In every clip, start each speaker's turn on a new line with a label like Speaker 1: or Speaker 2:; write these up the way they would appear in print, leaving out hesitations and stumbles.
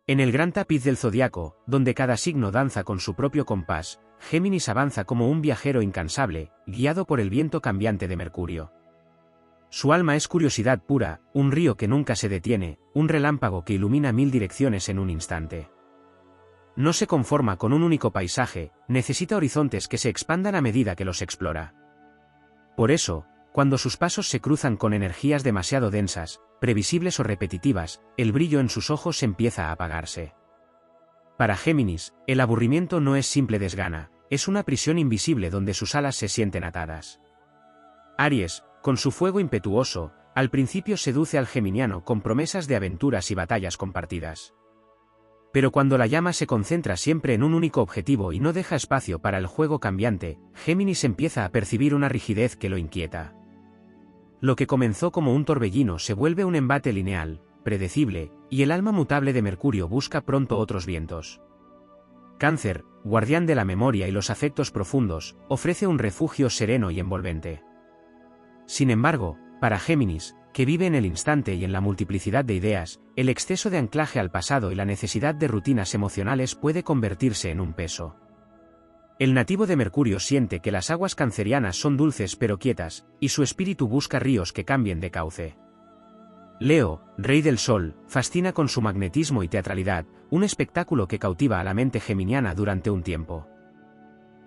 Speaker 1: En el gran tapiz del zodiaco, donde cada signo danza con su propio compás, Géminis avanza como un viajero incansable, guiado por el viento cambiante de Mercurio. Su alma es curiosidad pura, un río que nunca se detiene, un relámpago que ilumina 1000 direcciones en un instante. No se conforma con un único paisaje, necesita horizontes que se expandan a medida que los explora. Por eso, cuando sus pasos se cruzan con energías demasiado densas, previsibles o repetitivas, el brillo en sus ojos empieza a apagarse. Para Géminis, el aburrimiento no es simple desgana, es una prisión invisible donde sus alas se sienten atadas. Aries, con su fuego impetuoso, al principio seduce al geminiano con promesas de aventuras y batallas compartidas. Pero cuando la llama se concentra siempre en un único objetivo y no deja espacio para el juego cambiante, Géminis empieza a percibir una rigidez que lo inquieta. Lo que comenzó como un torbellino se vuelve un embate lineal, predecible, y el alma mutable de Mercurio busca pronto otros vientos. Cáncer, guardián de la memoria y los afectos profundos, ofrece un refugio sereno y envolvente. Sin embargo, para Géminis, que vive en el instante y en la multiplicidad de ideas, el exceso de anclaje al pasado y la necesidad de rutinas emocionales puede convertirse en un peso. El nativo de Mercurio siente que las aguas cancerianas son dulces pero quietas, y su espíritu busca ríos que cambien de cauce. Leo, rey del sol, fascina con su magnetismo y teatralidad, un espectáculo que cautiva a la mente geminiana durante un tiempo.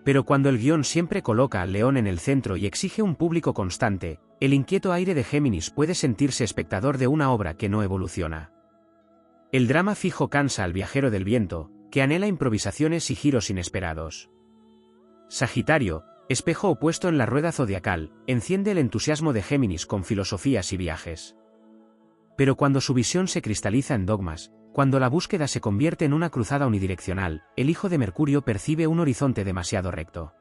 Speaker 1: Pero cuando el guión siempre coloca al león en el centro y exige un público constante, el inquieto aire de Géminis puede sentirse espectador de una obra que no evoluciona. El drama fijo cansa al viajero del viento, que anhela improvisaciones y giros inesperados. Sagitario, espejo opuesto en la rueda zodiacal, enciende el entusiasmo de Géminis con filosofías y viajes. Pero cuando su visión se cristaliza en dogmas, cuando la búsqueda se convierte en una cruzada unidireccional, el hijo de Mercurio percibe un horizonte demasiado recto.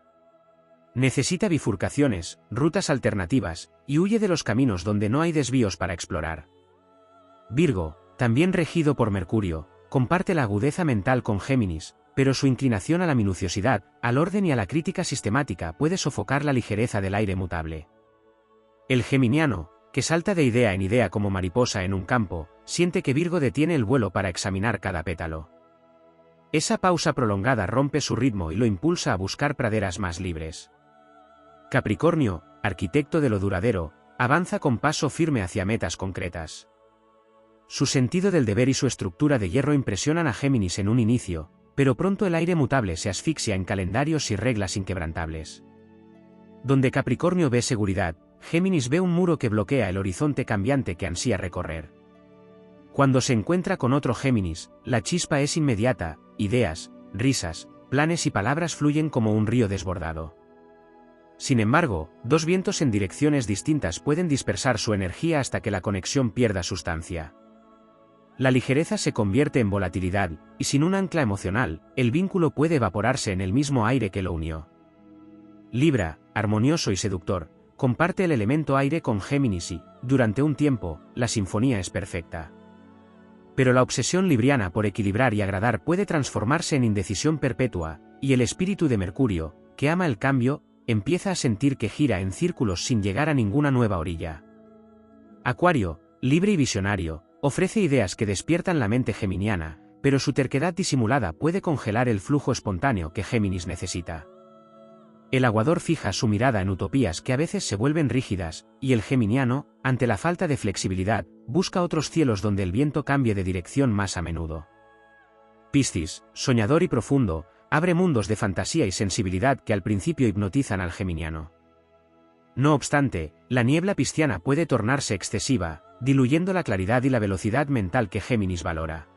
Speaker 1: Necesita bifurcaciones, rutas alternativas, y huye de los caminos donde no hay desvíos para explorar. Virgo, también regido por Mercurio, comparte la agudeza mental con Géminis, pero su inclinación a la minuciosidad, al orden y a la crítica sistemática puede sofocar la ligereza del aire mutable. El geminiano, que salta de idea en idea como mariposa en un campo, siente que Virgo detiene el vuelo para examinar cada pétalo. Esa pausa prolongada rompe su ritmo y lo impulsa a buscar praderas más libres. Capricornio, arquitecto de lo duradero, avanza con paso firme hacia metas concretas. Su sentido del deber y su estructura de hierro impresionan a Géminis en un inicio, pero pronto el aire mutable se asfixia en calendarios y reglas inquebrantables. Donde Capricornio ve seguridad, Géminis ve un muro que bloquea el horizonte cambiante que ansía recorrer. Cuando se encuentra con otro Géminis, la chispa es inmediata, ideas, risas, planes y palabras fluyen como un río desbordado. Sin embargo, dos vientos en direcciones distintas pueden dispersar su energía hasta que la conexión pierda sustancia. La ligereza se convierte en volatilidad, y sin un ancla emocional, el vínculo puede evaporarse en el mismo aire que lo unió. Libra, armonioso y seductor, comparte el elemento aire con Géminis y, durante un tiempo, la sinfonía es perfecta. Pero la obsesión libriana por equilibrar y agradar puede transformarse en indecisión perpetua, y el espíritu de Mercurio, que ama el cambio, empieza a sentir que gira en círculos sin llegar a ninguna nueva orilla. Acuario, libre y visionario, ofrece ideas que despiertan la mente geminiana, pero su terquedad disimulada puede congelar el flujo espontáneo que Géminis necesita. El aguador fija su mirada en utopías que a veces se vuelven rígidas, y el geminiano, ante la falta de flexibilidad, busca otros cielos donde el viento cambie de dirección más a menudo. Piscis, soñador y profundo, abre mundos de fantasía y sensibilidad que al principio hipnotizan al geminiano. No obstante, la niebla pisciana puede tornarse excesiva, diluyendo la claridad y la velocidad mental que Géminis valora.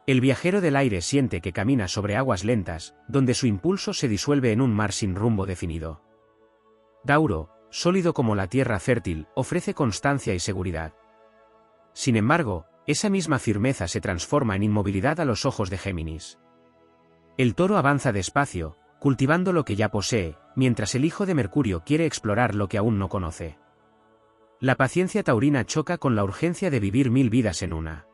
Speaker 1: El viajero del aire siente que camina sobre aguas lentas, donde su impulso se disuelve en un mar sin rumbo definido. Tauro, sólido como la tierra fértil, ofrece constancia y seguridad. Sin embargo, esa misma firmeza se transforma en inmovilidad a los ojos de Géminis. El toro avanza despacio, cultivando lo que ya posee, mientras el hijo de Mercurio quiere explorar lo que aún no conoce. La paciencia taurina choca con la urgencia de vivir 1000 vidas en una.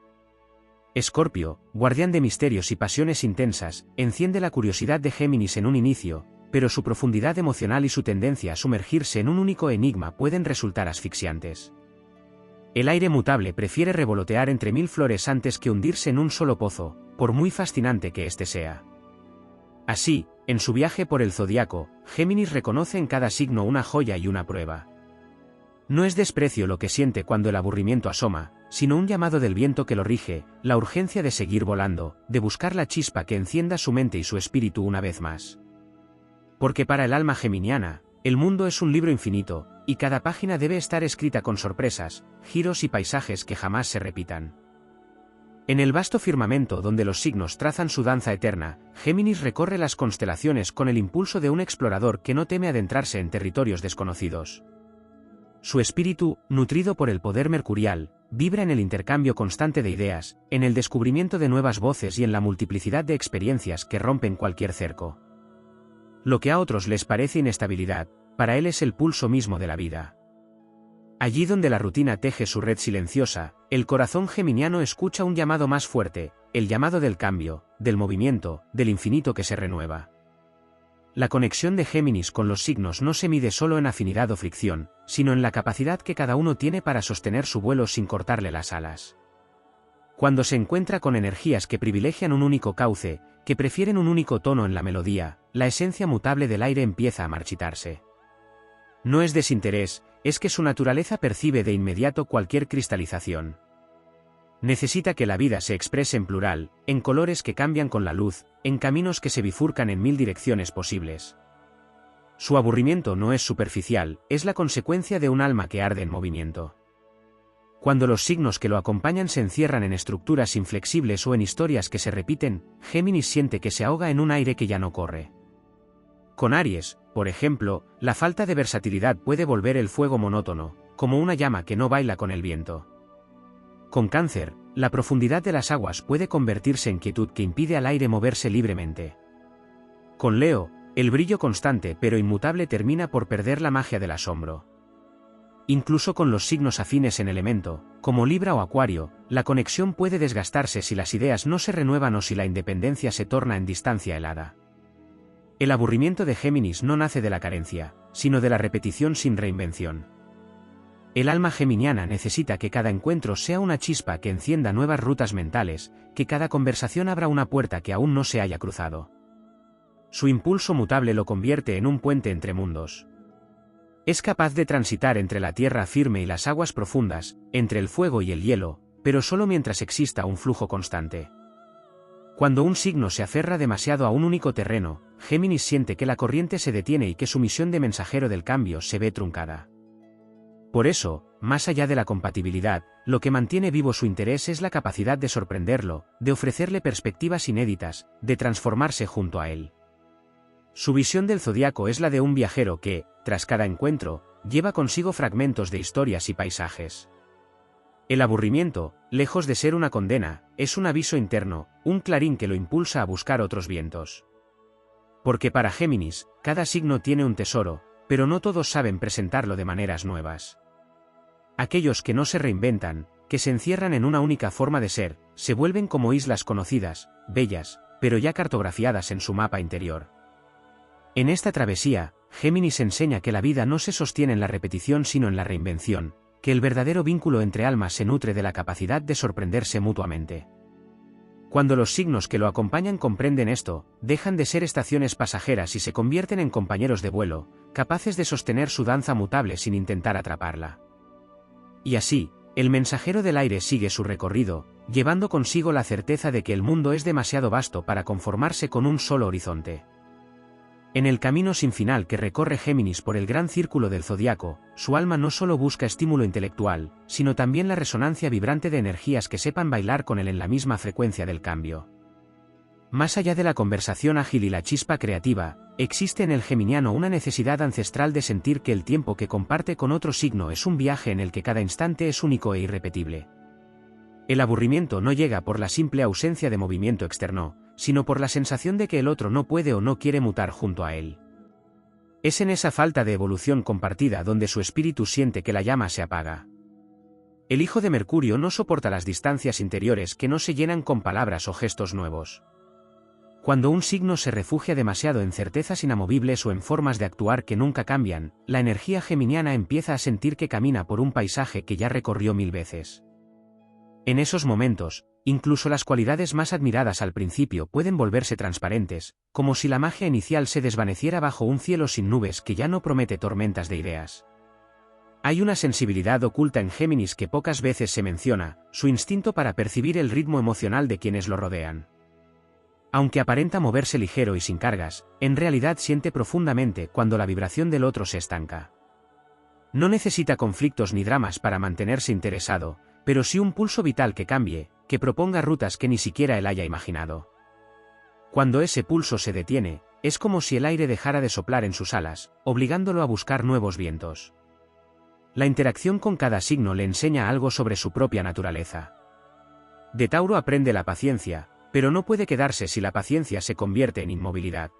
Speaker 1: Escorpio, guardián de misterios y pasiones intensas, enciende la curiosidad de Géminis en un inicio, pero su profundidad emocional y su tendencia a sumergirse en un único enigma pueden resultar asfixiantes. El aire mutable prefiere revolotear entre 1000 flores antes que hundirse en un solo pozo, por muy fascinante que éste sea. Así, en su viaje por el zodiaco, Géminis reconoce en cada signo una joya y una prueba. No es desprecio lo que siente cuando el aburrimiento asoma, sino un llamado del viento que lo rige, la urgencia de seguir volando, de buscar la chispa que encienda su mente y su espíritu una vez más. Porque para el alma geminiana, el mundo es un libro infinito, y cada página debe estar escrita con sorpresas, giros y paisajes que jamás se repitan. En el vasto firmamento donde los signos trazan su danza eterna, Géminis recorre las constelaciones con el impulso de un explorador que no teme adentrarse en territorios desconocidos. Su espíritu, nutrido por el poder mercurial, vibra en el intercambio constante de ideas, en el descubrimiento de nuevas voces y en la multiplicidad de experiencias que rompen cualquier cerco. Lo que a otros les parece inestabilidad, para él es el pulso mismo de la vida. Allí donde la rutina teje su red silenciosa, el corazón geminiano escucha un llamado más fuerte, el llamado del cambio, del movimiento, del infinito que se renueva. La conexión de Géminis con los signos no se mide solo en afinidad o fricción, sino en la capacidad que cada uno tiene para sostener su vuelo sin cortarle las alas. Cuando se encuentra con energías que privilegian un único cauce, que prefieren un único tono en la melodía, la esencia mutable del aire empieza a marchitarse. No es desinterés, es que su naturaleza percibe de inmediato cualquier cristalización. Necesita que la vida se exprese en plural, en colores que cambian con la luz, en caminos que se bifurcan en 1000 direcciones posibles. Su aburrimiento no es superficial, es la consecuencia de un alma que arde en movimiento. Cuando los signos que lo acompañan se encierran en estructuras inflexibles o en historias que se repiten, Géminis siente que se ahoga en un aire que ya no corre. Con Aries, por ejemplo, la falta de versatilidad puede volver el fuego monótono, como una llama que no baila con el viento. Con Cáncer, la profundidad de las aguas puede convertirse en quietud que impide al aire moverse libremente. Con Leo, el brillo constante pero inmutable termina por perder la magia del asombro. Incluso con los signos afines en elemento, como Libra o Acuario, la conexión puede desgastarse si las ideas no se renuevan o si la independencia se torna en distancia helada. El aburrimiento de Géminis no nace de la carencia, sino de la repetición sin reinvención. El alma geminiana necesita que cada encuentro sea una chispa que encienda nuevas rutas mentales, que cada conversación abra una puerta que aún no se haya cruzado. Su impulso mutable lo convierte en un puente entre mundos. Es capaz de transitar entre la tierra firme y las aguas profundas, entre el fuego y el hielo, pero solo mientras exista un flujo constante. Cuando un signo se aferra demasiado a un único terreno, Géminis siente que la corriente se detiene y que su misión de mensajero del cambio se ve truncada. Por eso, más allá de la compatibilidad, lo que mantiene vivo su interés es la capacidad de sorprenderlo, de ofrecerle perspectivas inéditas, de transformarse junto a él. Su visión del zodiaco es la de un viajero que, tras cada encuentro, lleva consigo fragmentos de historias y paisajes. El aburrimiento, lejos de ser una condena, es un aviso interno, un clarín que lo impulsa a buscar otros vientos. Porque para Géminis, cada signo tiene un tesoro, pero no todos saben presentarlo de maneras nuevas. Aquellos que no se reinventan, que se encierran en una única forma de ser, se vuelven como islas conocidas, bellas, pero ya cartografiadas en su mapa interior. En esta travesía, Géminis enseña que la vida no se sostiene en la repetición sino en la reinvención, que el verdadero vínculo entre almas se nutre de la capacidad de sorprenderse mutuamente. Cuando los signos que lo acompañan comprenden esto, dejan de ser estaciones pasajeras y se convierten en compañeros de vuelo, capaces de sostener su danza mutable sin intentar atraparla. Y así, el mensajero del aire sigue su recorrido, llevando consigo la certeza de que el mundo es demasiado vasto para conformarse con un solo horizonte. En el camino sin final que recorre Géminis por el gran círculo del zodiaco, su alma no solo busca estímulo intelectual, sino también la resonancia vibrante de energías que sepan bailar con él en la misma frecuencia del cambio. Más allá de la conversación ágil y la chispa creativa, existe en el geminiano una necesidad ancestral de sentir que el tiempo que comparte con otro signo es un viaje en el que cada instante es único e irrepetible. El aburrimiento no llega por la simple ausencia de movimiento externo, sino por la sensación de que el otro no puede o no quiere mutar junto a él. Es en esa falta de evolución compartida donde su espíritu siente que la llama se apaga. El hijo de Mercurio no soporta las distancias interiores que no se llenan con palabras o gestos nuevos. Cuando un signo se refugia demasiado en certezas inamovibles o en formas de actuar que nunca cambian, la energía geminiana empieza a sentir que camina por un paisaje que ya recorrió 1000 veces. En esos momentos, incluso las cualidades más admiradas al principio pueden volverse transparentes, como si la magia inicial se desvaneciera bajo un cielo sin nubes que ya no promete tormentas de ideas. Hay una sensibilidad oculta en Géminis que pocas veces se menciona, su instinto para percibir el ritmo emocional de quienes lo rodean. Aunque aparenta moverse ligero y sin cargas, en realidad siente profundamente cuando la vibración del otro se estanca. No necesita conflictos ni dramas para mantenerse interesado, pero sí un pulso vital que cambie, que proponga rutas que ni siquiera él haya imaginado. Cuando ese pulso se detiene, es como si el aire dejara de soplar en sus alas, obligándolo a buscar nuevos vientos. La interacción con cada signo le enseña algo sobre su propia naturaleza. De Tauro aprende la paciencia, pero no puede quedarse si la paciencia se convierte en inmovilidad.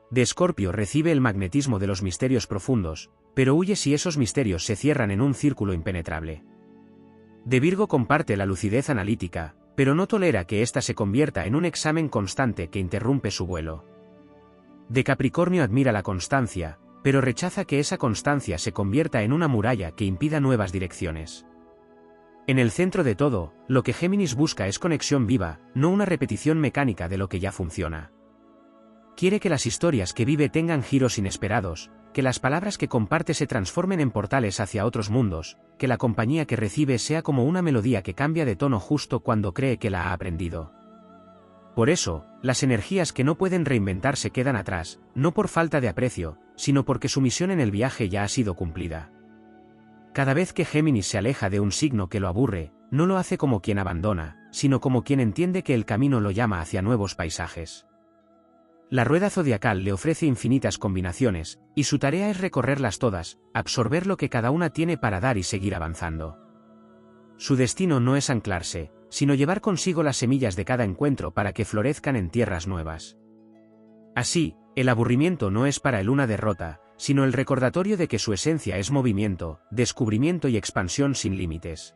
Speaker 1: De Escorpio recibe el magnetismo de los misterios profundos, pero huye si esos misterios se cierran en un círculo impenetrable. De Virgo comparte la lucidez analítica, pero no tolera que ésta se convierta en un examen constante que interrumpe su vuelo. De Capricornio admira la constancia, pero rechaza que esa constancia se convierta en una muralla que impida nuevas direcciones. En el centro de todo, lo que Géminis busca es conexión viva, no una repetición mecánica de lo que ya funciona. Quiere que las historias que vive tengan giros inesperados, que las palabras que comparte se transformen en portales hacia otros mundos, que la compañía que recibe sea como una melodía que cambia de tono justo cuando cree que la ha aprendido. Por eso, las energías que no pueden reinventarse quedan atrás, no por falta de aprecio, sino porque su misión en el viaje ya ha sido cumplida. Cada vez que Géminis se aleja de un signo que lo aburre, no lo hace como quien abandona, sino como quien entiende que el camino lo llama hacia nuevos paisajes. La rueda zodiacal le ofrece infinitas combinaciones, y su tarea es recorrerlas todas, absorber lo que cada una tiene para dar y seguir avanzando. Su destino no es anclarse, sino llevar consigo las semillas de cada encuentro para que florezcan en tierras nuevas. Así, el aburrimiento no es para él una derrota, sino el recordatorio de que su esencia es movimiento, descubrimiento y expansión sin límites.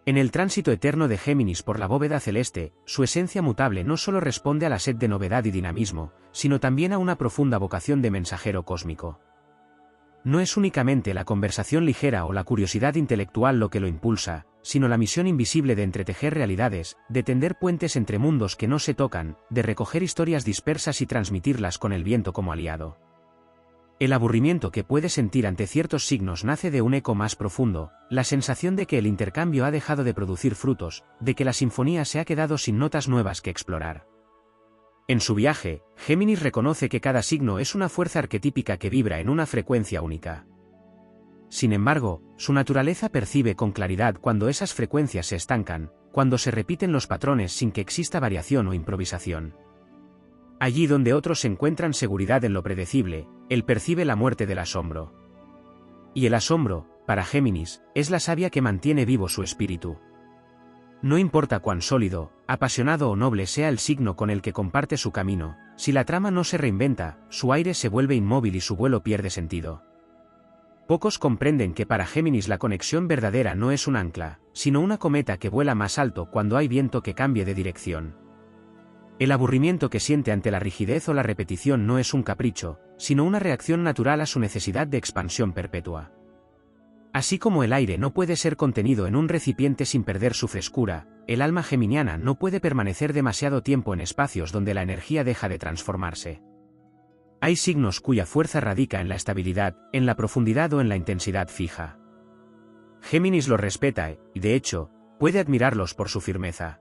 Speaker 1: En el tránsito eterno de Géminis por la bóveda celeste, su esencia mutable no solo responde a la sed de novedad y dinamismo, sino también a una profunda vocación de mensajero cósmico. No es únicamente la conversación ligera o la curiosidad intelectual lo que lo impulsa, sino la misión invisible de entretejer realidades, de tender puentes entre mundos que no se tocan, de recoger historias dispersas y transmitirlas con el viento como aliado. El aburrimiento que puede sentir ante ciertos signos nace de un eco más profundo, la sensación de que el intercambio ha dejado de producir frutos, de que la sinfonía se ha quedado sin notas nuevas que explorar. En su viaje, Géminis reconoce que cada signo es una fuerza arquetípica que vibra en una frecuencia única. Sin embargo, su naturaleza percibe con claridad cuando esas frecuencias se estancan, cuando se repiten los patrones sin que exista variación o improvisación. Allí donde otros encuentran seguridad en lo predecible, él percibe la muerte del asombro. Y el asombro, para Géminis, es la savia que mantiene vivo su espíritu. No importa cuán sólido, apasionado o noble sea el signo con el que comparte su camino, si la trama no se reinventa, su aire se vuelve inmóvil y su vuelo pierde sentido. Pocos comprenden que para Géminis la conexión verdadera no es un ancla, sino una cometa que vuela más alto cuando hay viento que cambie de dirección. El aburrimiento que siente ante la rigidez o la repetición no es un capricho, sino una reacción natural a su necesidad de expansión perpetua. Así como el aire no puede ser contenido en un recipiente sin perder su frescura, el alma geminiana no puede permanecer demasiado tiempo en espacios donde la energía deja de transformarse. Hay signos cuya fuerza radica en la estabilidad, en la profundidad o en la intensidad fija. Géminis los respeta y, de hecho, puede admirarlos por su firmeza.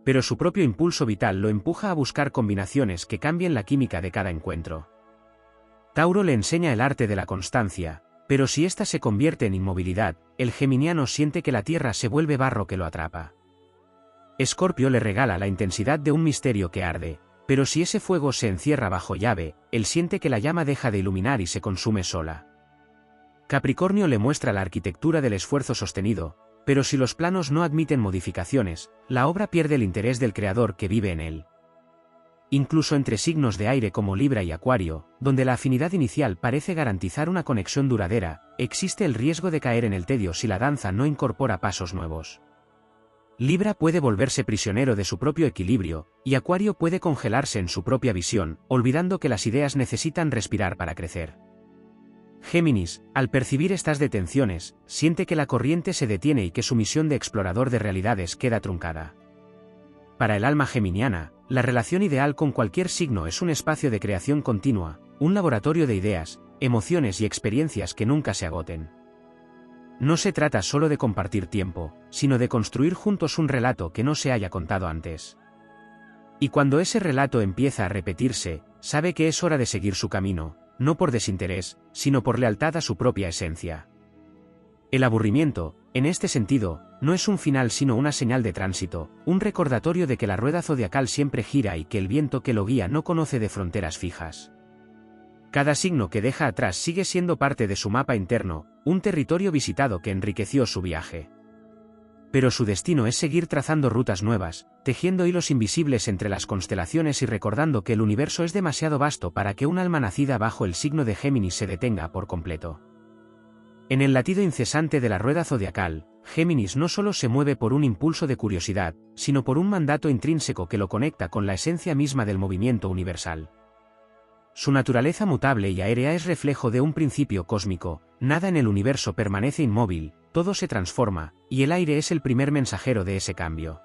Speaker 1: Pero su propio impulso vital lo empuja a buscar combinaciones que cambien la química de cada encuentro. Tauro le enseña el arte de la constancia, pero si ésta se convierte en inmovilidad, el geminiano siente que la tierra se vuelve barro que lo atrapa. Escorpio le regala la intensidad de un misterio que arde, pero si ese fuego se encierra bajo llave, él siente que la llama deja de iluminar y se consume sola. Capricornio le muestra la arquitectura del esfuerzo sostenido, pero si los planos no admiten modificaciones, la obra pierde el interés del creador que vive en él. Incluso entre signos de aire como Libra y Acuario, donde la afinidad inicial parece garantizar una conexión duradera, existe el riesgo de caer en el tedio si la danza no incorpora pasos nuevos. Libra puede volverse prisionero de su propio equilibrio, y Acuario puede congelarse en su propia visión, olvidando que las ideas necesitan respirar para crecer. Géminis, al percibir estas detenciones, siente que la corriente se detiene y que su misión de explorador de realidades queda truncada. Para el alma geminiana, la relación ideal con cualquier signo es un espacio de creación continua, un laboratorio de ideas, emociones y experiencias que nunca se agoten. No se trata solo de compartir tiempo, sino de construir juntos un relato que no se haya contado antes. Y cuando ese relato empieza a repetirse, sabe que es hora de seguir su camino, no por desinterés, sino por lealtad a su propia esencia. El aburrimiento, en este sentido, no es un final sino una señal de tránsito, un recordatorio de que la rueda zodiacal siempre gira y que el viento que lo guía no conoce de fronteras fijas. Cada signo que deja atrás sigue siendo parte de su mapa interno, un territorio visitado que enriqueció su viaje. Pero su destino es seguir trazando rutas nuevas, tejiendo hilos invisibles entre las constelaciones y recordando que el universo es demasiado vasto para que un alma nacida bajo el signo de Géminis se detenga por completo. En el latido incesante de la rueda zodiacal, Géminis no solo se mueve por un impulso de curiosidad, sino por un mandato intrínseco que lo conecta con la esencia misma del movimiento universal. Su naturaleza mutable y aérea es reflejo de un principio cósmico, nada en el universo permanece inmóvil, todo se transforma, y el aire es el primer mensajero de ese cambio.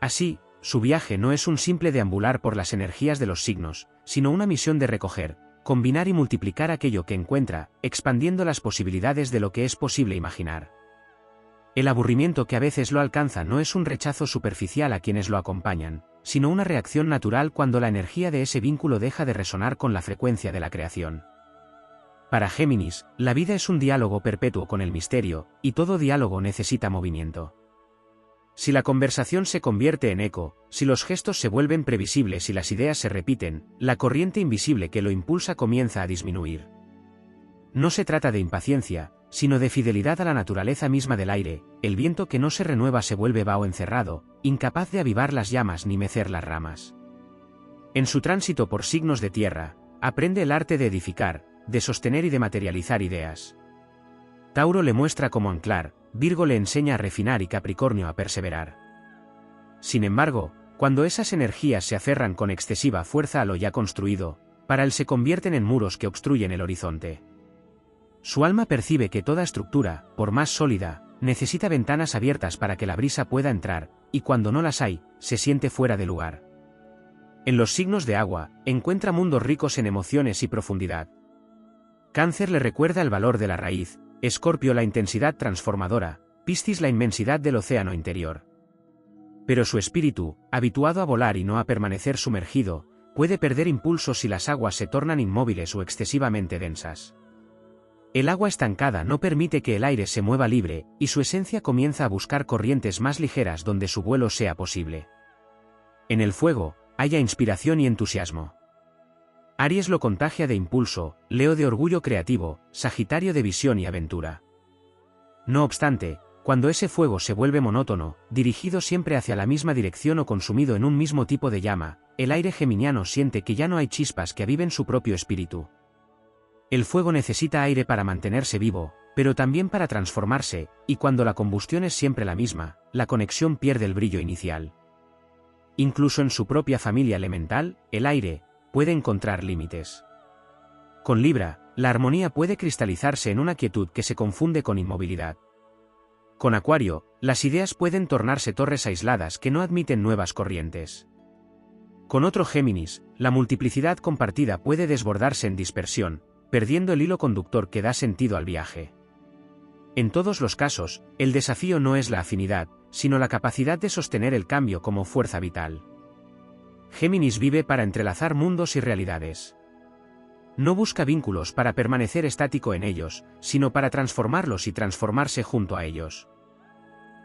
Speaker 1: Así, su viaje no es un simple deambular por las energías de los signos, sino una misión de recoger, combinar y multiplicar aquello que encuentra, expandiendo las posibilidades de lo que es posible imaginar. El aburrimiento que a veces lo alcanza no es un rechazo superficial a quienes lo acompañan, sino una reacción natural cuando la energía de ese vínculo deja de resonar con la frecuencia de la creación. Para Géminis, la vida es un diálogo perpetuo con el misterio, y todo diálogo necesita movimiento. Si la conversación se convierte en eco, si los gestos se vuelven previsibles y las ideas se repiten, la corriente invisible que lo impulsa comienza a disminuir. No se trata de impaciencia, sino de fidelidad a la naturaleza misma del aire, el viento que no se renueva se vuelve vaho encerrado, incapaz de avivar las llamas ni mecer las ramas. En su tránsito por signos de tierra, aprende el arte de edificar, de sostener y de materializar ideas. Tauro le muestra cómo anclar, Virgo le enseña a refinar y Capricornio a perseverar. Sin embargo, cuando esas energías se aferran con excesiva fuerza a lo ya construido, para él se convierten en muros que obstruyen el horizonte. Su alma percibe que toda estructura, por más sólida, necesita ventanas abiertas para que la brisa pueda entrar, y cuando no las hay, se siente fuera de lugar. En los signos de agua, encuentra mundos ricos en emociones y profundidad. Cáncer le recuerda el valor de la raíz, Escorpio la intensidad transformadora, Piscis la inmensidad del océano interior. Pero su espíritu, habituado a volar y no a permanecer sumergido, puede perder impulso si las aguas se tornan inmóviles o excesivamente densas. El agua estancada no permite que el aire se mueva libre, y su esencia comienza a buscar corrientes más ligeras donde su vuelo sea posible. En el fuego, haya inspiración y entusiasmo. Aries lo contagia de impulso, Leo de orgullo creativo, Sagitario de visión y aventura. No obstante, cuando ese fuego se vuelve monótono, dirigido siempre hacia la misma dirección o consumido en un mismo tipo de llama, el aire geminiano siente que ya no hay chispas que aviven su propio espíritu. El fuego necesita aire para mantenerse vivo, pero también para transformarse, y cuando la combustión es siempre la misma, la conexión pierde el brillo inicial. Incluso en su propia familia elemental, el aire puede encontrar límites. Con Libra, la armonía puede cristalizarse en una quietud que se confunde con inmovilidad. Con Acuario, las ideas pueden tornarse torres aisladas que no admiten nuevas corrientes. Con otro Géminis, la multiplicidad compartida puede desbordarse en dispersión, perdiendo el hilo conductor que da sentido al viaje. En todos los casos, el desafío no es la afinidad, sino la capacidad de sostener el cambio como fuerza vital. Géminis vive para entrelazar mundos y realidades. No busca vínculos para permanecer estático en ellos, sino para transformarlos y transformarse junto a ellos.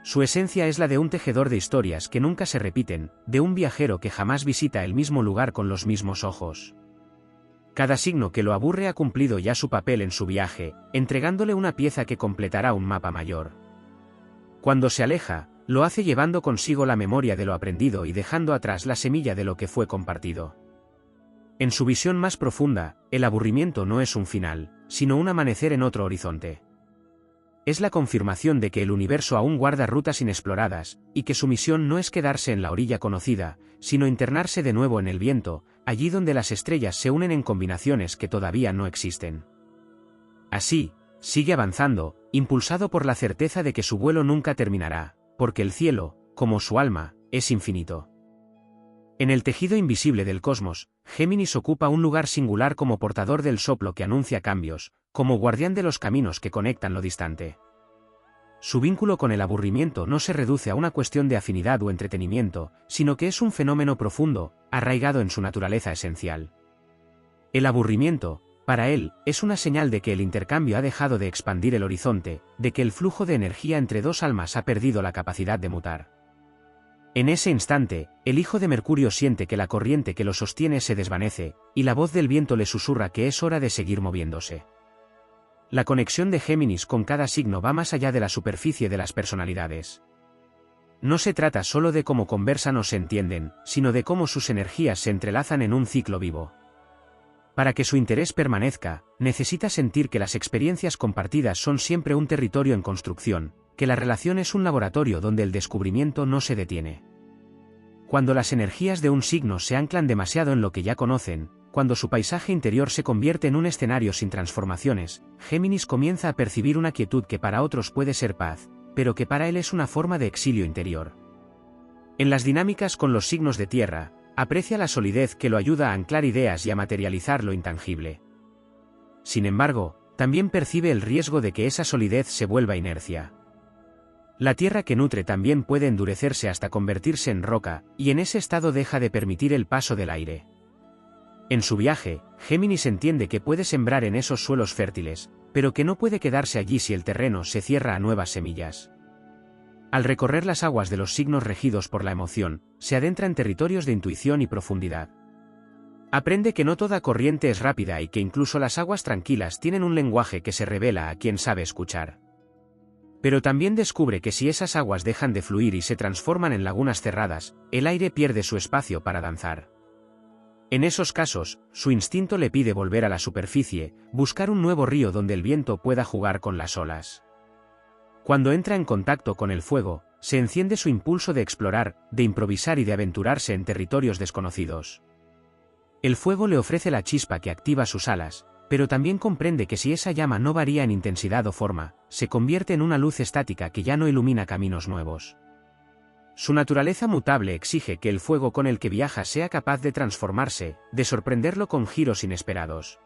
Speaker 1: Su esencia es la de un tejedor de historias que nunca se repiten, de un viajero que jamás visita el mismo lugar con los mismos ojos. Cada signo que lo aburre ha cumplido ya su papel en su viaje, entregándole una pieza que completará un mapa mayor. Cuando se aleja, lo hace llevando consigo la memoria de lo aprendido y dejando atrás la semilla de lo que fue compartido. En su visión más profunda, el aburrimiento no es un final, sino un amanecer en otro horizonte. es la confirmación de que el universo aún guarda rutas inexploradas, y que su misión no es quedarse en la orilla conocida, sino internarse de nuevo en el viento, allí donde las estrellas se unen en combinaciones que todavía no existen. Así, sigue avanzando, impulsado por la certeza de que su vuelo nunca terminará, porque el cielo, como su alma, es infinito. En el tejido invisible del cosmos, Géminis ocupa un lugar singular como portador del soplo que anuncia cambios, como guardián de los caminos que conectan lo distante. Su vínculo con el aburrimiento no se reduce a una cuestión de afinidad o entretenimiento, sino que es un fenómeno profundo, arraigado en su naturaleza esencial. El aburrimiento, para él, es una señal de que el intercambio ha dejado de expandir el horizonte, de que el flujo de energía entre dos almas ha perdido la capacidad de mutar. En ese instante, el hijo de Mercurio siente que la corriente que lo sostiene se desvanece, y la voz del viento le susurra que es hora de seguir moviéndose. La conexión de Géminis con cada signo va más allá de la superficie de las personalidades. No se trata solo de cómo conversan o se entienden, sino de cómo sus energías se entrelazan en un ciclo vivo. Para que su interés permanezca, necesita sentir que las experiencias compartidas son siempre un territorio en construcción, que la relación es un laboratorio donde el descubrimiento no se detiene. Cuando las energías de un signo se anclan demasiado en lo que ya conocen, cuando su paisaje interior se convierte en un escenario sin transformaciones, Géminis comienza a percibir una quietud que para otros puede ser paz, pero que para él es una forma de exilio interior. En las dinámicas con los signos de tierra, aprecia la solidez que lo ayuda a anclar ideas y a materializar lo intangible. Sin embargo, también percibe el riesgo de que esa solidez se vuelva inercia. La tierra que nutre también puede endurecerse hasta convertirse en roca, y en ese estado deja de permitir el paso del aire. En su viaje, Géminis entiende que puede sembrar en esos suelos fértiles, pero que no puede quedarse allí si el terreno se cierra a nuevas semillas. Al recorrer las aguas de los signos regidos por la emoción, se adentra en territorios de intuición y profundidad. Aprende que no toda corriente es rápida y que incluso las aguas tranquilas tienen un lenguaje que se revela a quien sabe escuchar. Pero también descubre que si esas aguas dejan de fluir y se transforman en lagunas cerradas, el aire pierde su espacio para danzar. En esos casos, su instinto le pide volver a la superficie, buscar un nuevo río donde el viento pueda jugar con las olas. Cuando entra en contacto con el fuego, se enciende su impulso de explorar, de improvisar y de aventurarse en territorios desconocidos. El fuego le ofrece la chispa que activa sus alas, pero también comprende que si esa llama no varía en intensidad o forma, se convierte en una luz estática que ya no ilumina caminos nuevos. Su naturaleza mutable exige que el fuego con el que viaja sea capaz de transformarse, de sorprenderlo con giros inesperados.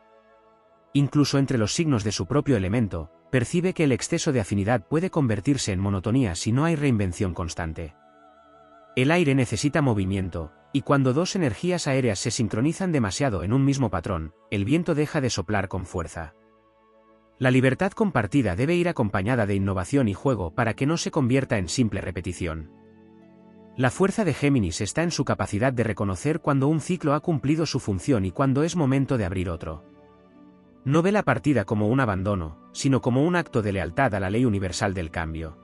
Speaker 1: Incluso entre los signos de su propio elemento, percibe que el exceso de afinidad puede convertirse en monotonía si no hay reinvención constante. El aire necesita movimiento, y cuando dos energías aéreas se sincronizan demasiado en un mismo patrón, el viento deja de soplar con fuerza. La libertad compartida debe ir acompañada de innovación y juego para que no se convierta en simple repetición. La fuerza de Géminis está en su capacidad de reconocer cuando un ciclo ha cumplido su función y cuando es momento de abrir otro. No ve la partida como un abandono, sino como un acto de lealtad a la ley universal del cambio.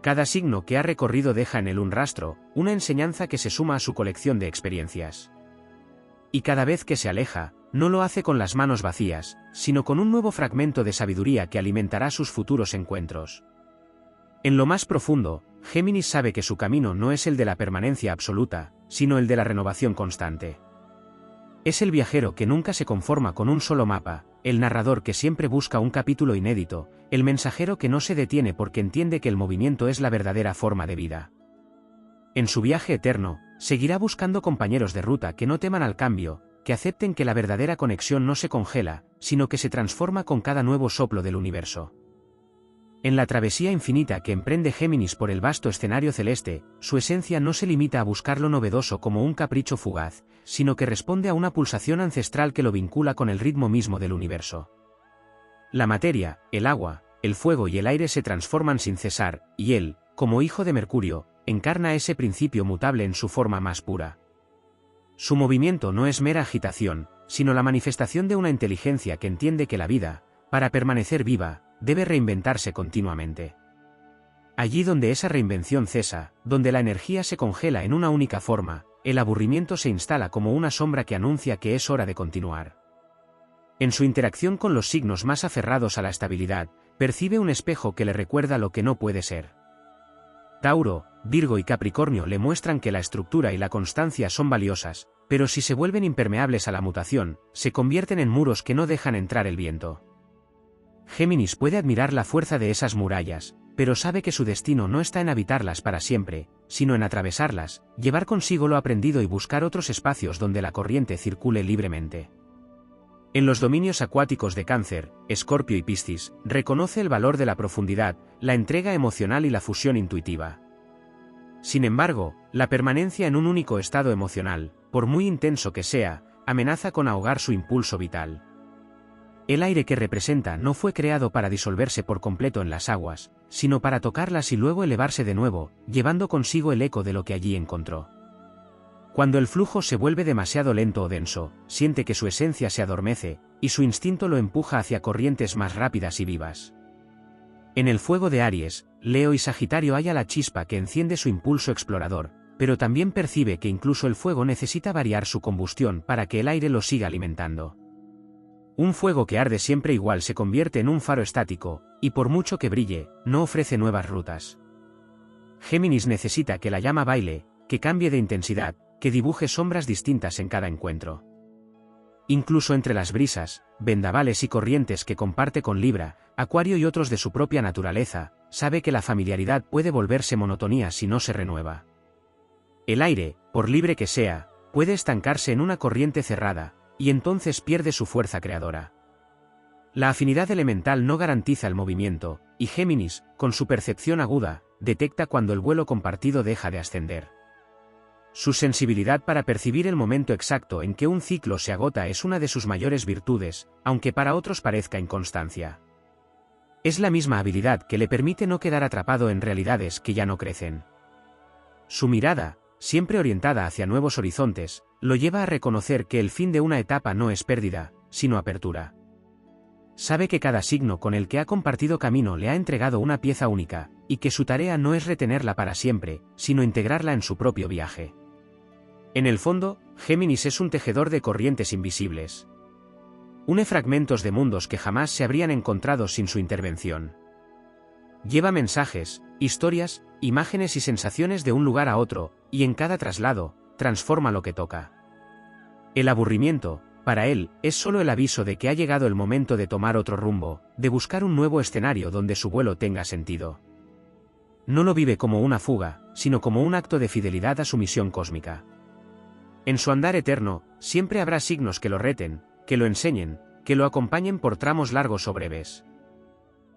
Speaker 1: Cada signo que ha recorrido deja en él un rastro, una enseñanza que se suma a su colección de experiencias. Y cada vez que se aleja, no lo hace con las manos vacías, sino con un nuevo fragmento de sabiduría que alimentará sus futuros encuentros. En lo más profundo, Géminis sabe que su camino no es el de la permanencia absoluta, sino el de la renovación constante. Es el viajero que nunca se conforma con un solo mapa, el narrador que siempre busca un capítulo inédito, el mensajero que no se detiene porque entiende que el movimiento es la verdadera forma de vida. En su viaje eterno, seguirá buscando compañeros de ruta que no teman al cambio, que acepten que la verdadera conexión no se congela, sino que se transforma con cada nuevo soplo del universo. En la travesía infinita que emprende Géminis por el vasto escenario celeste, su esencia no se limita a buscar lo novedoso como un capricho fugaz, sino que responde a una pulsación ancestral que lo vincula con el ritmo mismo del universo. La materia, el agua, el fuego y el aire se transforman sin cesar, y él, como hijo de Mercurio, encarna ese principio mutable en su forma más pura. Su movimiento no es mera agitación, sino la manifestación de una inteligencia que entiende que la vida, para permanecer viva, debe reinventarse continuamente. Allí donde esa reinvención cesa, donde la energía se congela en una única forma, el aburrimiento se instala como una sombra que anuncia que es hora de continuar. En su interacción con los signos más aferrados a la estabilidad, percibe un espejo que le recuerda lo que no puede ser. Tauro, Virgo y Capricornio le muestran que la estructura y la constancia son valiosas, pero si se vuelven impermeables a la mutación, se convierten en muros que no dejan entrar el viento. Géminis puede admirar la fuerza de esas murallas, pero sabe que su destino no está en habitarlas para siempre, sino en atravesarlas, llevar consigo lo aprendido y buscar otros espacios donde la corriente circule libremente. En los dominios acuáticos de Cáncer, Escorpio y Piscis, reconoce el valor de la profundidad, la entrega emocional y la fusión intuitiva. Sin embargo, la permanencia en un único estado emocional, por muy intenso que sea, amenaza con ahogar su impulso vital. El aire que representa no fue creado para disolverse por completo en las aguas, sino para tocarlas y luego elevarse de nuevo, llevando consigo el eco de lo que allí encontró. Cuando el flujo se vuelve demasiado lento o denso, siente que su esencia se adormece, y su instinto lo empuja hacia corrientes más rápidas y vivas. En el fuego de Aries, Leo y Sagitario halla la chispa que enciende su impulso explorador, pero también percibe que incluso el fuego necesita variar su combustión para que el aire lo siga alimentando. Un fuego que arde siempre igual se convierte en un faro estático, y por mucho que brille, no ofrece nuevas rutas. Géminis necesita que la llama baile, que cambie de intensidad, que dibuje sombras distintas en cada encuentro. Incluso entre las brisas, vendavales y corrientes que comparte con Libra, Acuario y otros de su propia naturaleza, sabe que la familiaridad puede volverse monotonía si no se renueva. El aire, por libre que sea, puede estancarse en una corriente cerrada, y entonces pierde su fuerza creadora. La afinidad elemental no garantiza el movimiento, y Géminis, con su percepción aguda, detecta cuando el vuelo compartido deja de ascender. Su sensibilidad para percibir el momento exacto en que un ciclo se agota es una de sus mayores virtudes, aunque para otros parezca inconstancia. Es la misma habilidad que le permite no quedar atrapado en realidades que ya no crecen. Su mirada, siempre orientada hacia nuevos horizontes, lo lleva a reconocer que el fin de una etapa no es pérdida, sino apertura. Sabe que cada signo con el que ha compartido camino le ha entregado una pieza única, y que su tarea no es retenerla para siempre, sino integrarla en su propio viaje. En el fondo, Géminis es un tejedor de corrientes invisibles. Une fragmentos de mundos que jamás se habrían encontrado sin su intervención. Lleva mensajes, historias, imágenes y sensaciones de un lugar a otro, y en cada traslado, transforma lo que toca. El aburrimiento, para él, es solo el aviso de que ha llegado el momento de tomar otro rumbo, de buscar un nuevo escenario donde su vuelo tenga sentido. No lo vive como una fuga, sino como un acto de fidelidad a su misión cósmica. En su andar eterno, siempre habrá signos que lo reten, que lo enseñen, que lo acompañen por tramos largos o breves.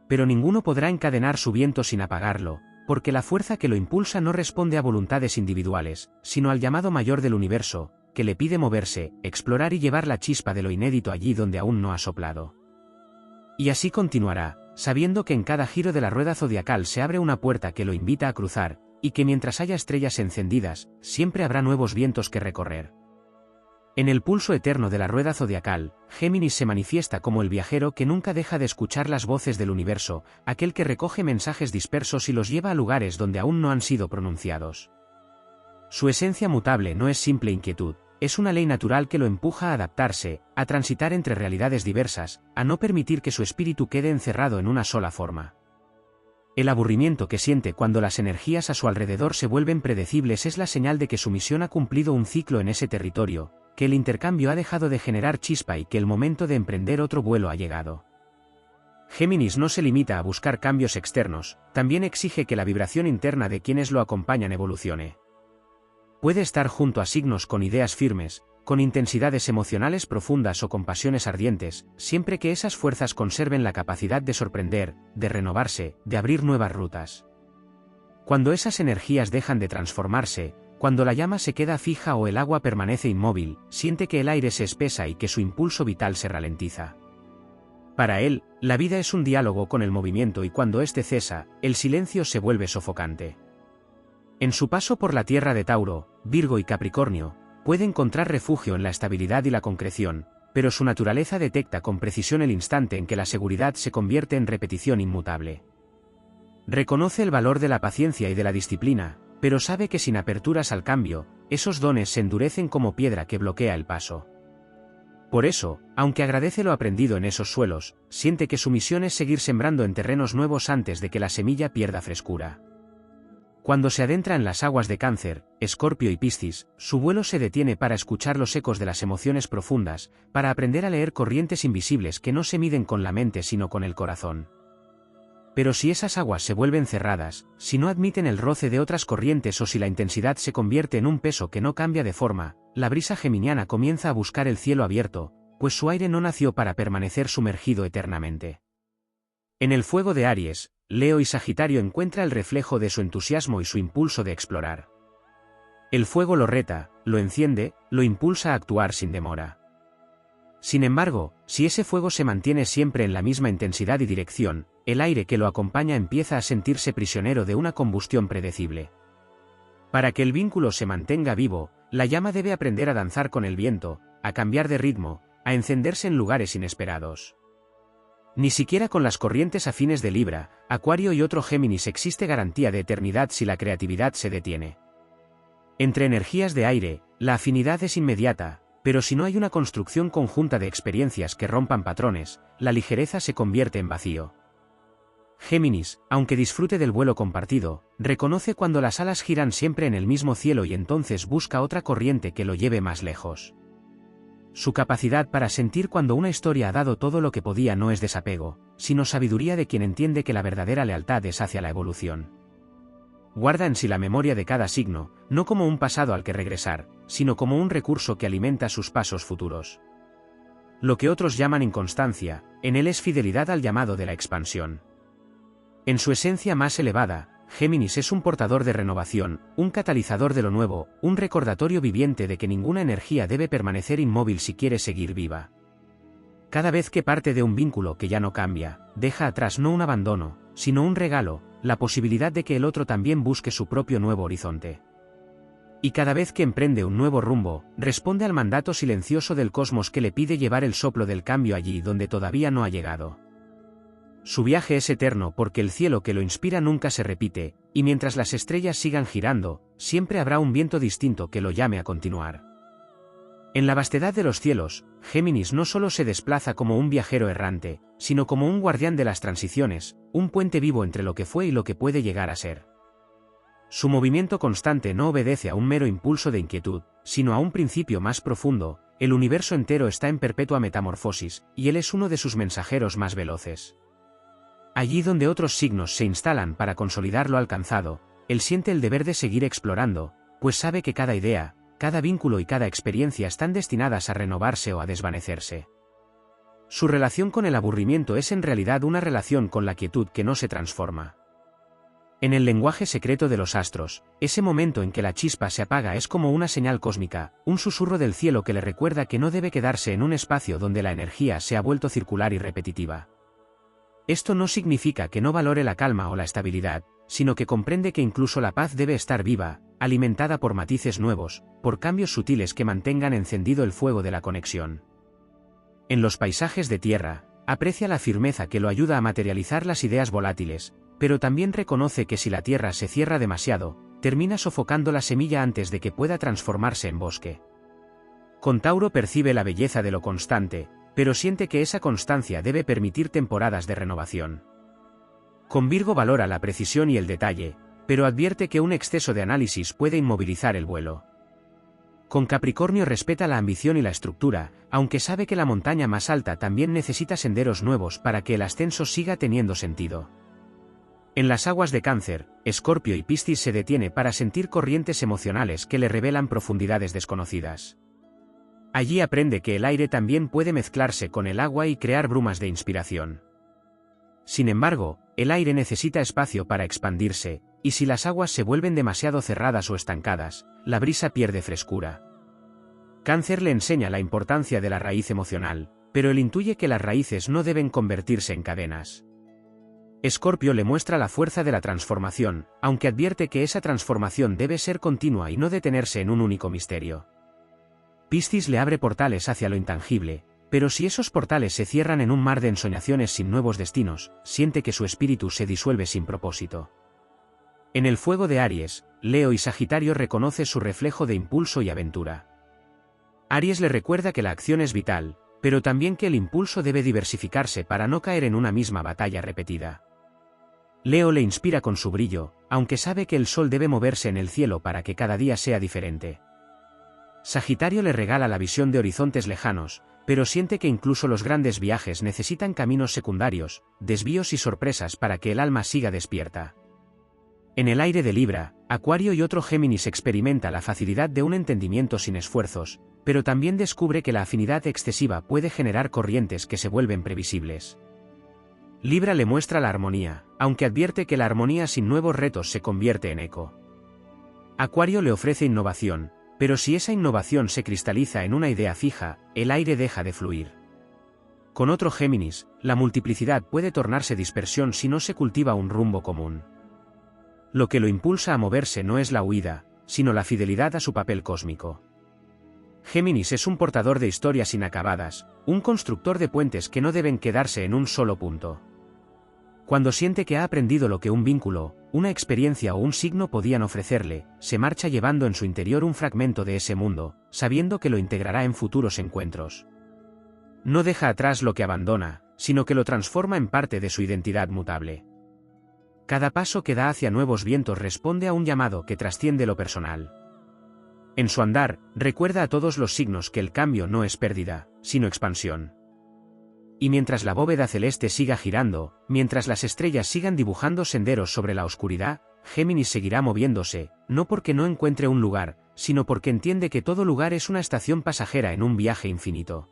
Speaker 1: Pero ninguno podrá encadenar su viento sin apagarlo, porque la fuerza que lo impulsa no responde a voluntades individuales, sino al llamado mayor del universo, que le pide moverse, explorar y llevar la chispa de lo inédito allí donde aún no ha soplado. Y así continuará, sabiendo que en cada giro de la rueda zodiacal se abre una puerta que lo invita a cruzar, y que mientras haya estrellas encendidas, siempre habrá nuevos vientos que recorrer. En el pulso eterno de la rueda zodiacal, Géminis se manifiesta como el viajero que nunca deja de escuchar las voces del universo, aquel que recoge mensajes dispersos y los lleva a lugares donde aún no han sido pronunciados. Su esencia mutable no es simple inquietud, es una ley natural que lo empuja a adaptarse, a transitar entre realidades diversas, a no permitir que su espíritu quede encerrado en una sola forma. El aburrimiento que siente cuando las energías a su alrededor se vuelven predecibles es la señal de que su misión ha cumplido un ciclo en ese territorio, que el intercambio ha dejado de generar chispa y que el momento de emprender otro vuelo ha llegado. Géminis no se limita a buscar cambios externos, también exige que la vibración interna de quienes lo acompañan evolucione. Puede estar junto a signos con ideas firmes, con intensidades emocionales profundas o con pasiones ardientes, siempre que esas fuerzas conserven la capacidad de sorprender, de renovarse, de abrir nuevas rutas. Cuando esas energías dejan de transformarse, cuando la llama se queda fija o el agua permanece inmóvil, siente que el aire se espesa y que su impulso vital se ralentiza. Para él, la vida es un diálogo con el movimiento y cuando éste cesa, el silencio se vuelve sofocante. En su paso por la tierra de Tauro, Virgo y Capricornio, puede encontrar refugio en la estabilidad y la concreción, pero su naturaleza detecta con precisión el instante en que la seguridad se convierte en repetición inmutable. Reconoce el valor de la paciencia y de la disciplina, pero sabe que sin aperturas al cambio, esos dones se endurecen como piedra que bloquea el paso. Por eso, aunque agradece lo aprendido en esos suelos, siente que su misión es seguir sembrando en terrenos nuevos antes de que la semilla pierda frescura. Cuando se adentra en las aguas de Cáncer, Escorpio y Piscis, su vuelo se detiene para escuchar los ecos de las emociones profundas, para aprender a leer corrientes invisibles que no se miden con la mente sino con el corazón. Pero si esas aguas se vuelven cerradas, si no admiten el roce de otras corrientes o si la intensidad se convierte en un peso que no cambia de forma, la brisa geminiana comienza a buscar el cielo abierto, pues su aire no nació para permanecer sumergido eternamente. En el fuego de Aries, Leo y Sagitario encuentra el reflejo de su entusiasmo y su impulso de explorar. El fuego lo reta, lo enciende, lo impulsa a actuar sin demora. Sin embargo, si ese fuego se mantiene siempre en la misma intensidad y dirección, el aire que lo acompaña empieza a sentirse prisionero de una combustión predecible. Para que el vínculo se mantenga vivo, la llama debe aprender a danzar con el viento, a cambiar de ritmo, a encenderse en lugares inesperados. Ni siquiera con las corrientes afines de Libra, Acuario y otro Géminis existe garantía de eternidad si la creatividad se detiene. Entre energías de aire, la afinidad es inmediata, pero si no hay una construcción conjunta de experiencias que rompan patrones, la ligereza se convierte en vacío. Géminis, aunque disfrute del vuelo compartido, reconoce cuando las alas giran siempre en el mismo cielo y entonces busca otra corriente que lo lleve más lejos. Su capacidad para sentir cuando una historia ha dado todo lo que podía no es desapego, sino sabiduría de quien entiende que la verdadera lealtad es hacia la evolución. Guarda en sí la memoria de cada signo, no como un pasado al que regresar, sino como un recurso que alimenta sus pasos futuros. Lo que otros llaman inconstancia, en él es fidelidad al llamado de la expansión. En su esencia más elevada, Géminis es un portador de renovación, un catalizador de lo nuevo, un recordatorio viviente de que ninguna energía debe permanecer inmóvil si quiere seguir viva. Cada vez que parte de un vínculo que ya no cambia, deja atrás no un abandono, sino un regalo, la posibilidad de que el otro también busque su propio nuevo horizonte. Y cada vez que emprende un nuevo rumbo, responde al mandato silencioso del cosmos que le pide llevar el soplo del cambio allí donde todavía no ha llegado. Su viaje es eterno porque el cielo que lo inspira nunca se repite, y mientras las estrellas sigan girando, siempre habrá un viento distinto que lo llame a continuar. En la vastedad de los cielos, Géminis no solo se desplaza como un viajero errante, sino como un guardián de las transiciones, un puente vivo entre lo que fue y lo que puede llegar a ser. Su movimiento constante no obedece a un mero impulso de inquietud, sino a un principio más profundo: el universo entero está en perpetua metamorfosis, y él es uno de sus mensajeros más veloces. Allí donde otros signos se instalan para consolidar lo alcanzado, él siente el deber de seguir explorando, pues sabe que cada idea, cada vínculo y cada experiencia están destinadas a renovarse o a desvanecerse. Su relación con el aburrimiento es en realidad una relación con la quietud que no se transforma. En el lenguaje secreto de los astros, ese momento en que la chispa se apaga es como una señal cósmica, un susurro del cielo que le recuerda que no debe quedarse en un espacio donde la energía se ha vuelto circular y repetitiva. Esto no significa que no valore la calma o la estabilidad, sino que comprende que incluso la paz debe estar viva, alimentada por matices nuevos, por cambios sutiles que mantengan encendido el fuego de la conexión. En los paisajes de tierra, aprecia la firmeza que lo ayuda a materializar las ideas volátiles, pero también reconoce que si la tierra se cierra demasiado, termina sofocando la semilla antes de que pueda transformarse en bosque. Con Tauro percibe la belleza de lo constante, pero siente que esa constancia debe permitir temporadas de renovación. Con Virgo valora la precisión y el detalle, pero advierte que un exceso de análisis puede inmovilizar el vuelo. Con Capricornio respeta la ambición y la estructura, aunque sabe que la montaña más alta también necesita senderos nuevos para que el ascenso siga teniendo sentido. En las aguas de Cáncer, Escorpio y Piscis se detiene para sentir corrientes emocionales que le revelan profundidades desconocidas. Allí aprende que el aire también puede mezclarse con el agua y crear brumas de inspiración. Sin embargo, el aire necesita espacio para expandirse, y si las aguas se vuelven demasiado cerradas o estancadas, la brisa pierde frescura. Cáncer le enseña la importancia de la raíz emocional, pero él intuye que las raíces no deben convertirse en cadenas. Escorpio le muestra la fuerza de la transformación, aunque advierte que esa transformación debe ser continua y no detenerse en un único misterio. Piscis le abre portales hacia lo intangible, pero si esos portales se cierran en un mar de ensoñaciones sin nuevos destinos, siente que su espíritu se disuelve sin propósito. En el fuego de Aries, Leo y Sagitario reconoce su reflejo de impulso y aventura. Aries le recuerda que la acción es vital, pero también que el impulso debe diversificarse para no caer en una misma batalla repetida. Leo le inspira con su brillo, aunque sabe que el sol debe moverse en el cielo para que cada día sea diferente. Sagitario le regala la visión de horizontes lejanos, pero siente que incluso los grandes viajes necesitan caminos secundarios, desvíos y sorpresas para que el alma siga despierta. En el aire de Libra, Acuario y otro Géminis experimenta la facilidad de un entendimiento sin esfuerzos, pero también descubre que la afinidad excesiva puede generar corrientes que se vuelven previsibles. Libra le muestra la armonía, aunque advierte que la armonía sin nuevos retos se convierte en eco. Acuario le ofrece innovación, pero si esa innovación se cristaliza en una idea fija, el aire deja de fluir. Con otro Géminis, la multiplicidad puede tornarse dispersión si no se cultiva un rumbo común. Lo que lo impulsa a moverse no es la huida, sino la fidelidad a su papel cósmico. Géminis es un portador de historias inacabadas, un constructor de puentes que no deben quedarse en un solo punto. Cuando siente que ha aprendido lo que un vínculo, una experiencia o un signo podían ofrecerle, se marcha llevando en su interior un fragmento de ese mundo, sabiendo que lo integrará en futuros encuentros. No deja atrás lo que abandona, sino que lo transforma en parte de su identidad mutable. Cada paso que da hacia nuevos vientos responde a un llamado que trasciende lo personal. En su andar, recuerda a todos los signos que el cambio no es pérdida, sino expansión. Y mientras la bóveda celeste siga girando, mientras las estrellas sigan dibujando senderos sobre la oscuridad, Géminis seguirá moviéndose, no porque no encuentre un lugar, sino porque entiende que todo lugar es una estación pasajera en un viaje infinito.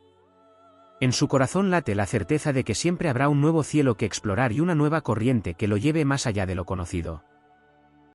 Speaker 1: En su corazón late la certeza de que siempre habrá un nuevo cielo que explorar y una nueva corriente que lo lleve más allá de lo conocido.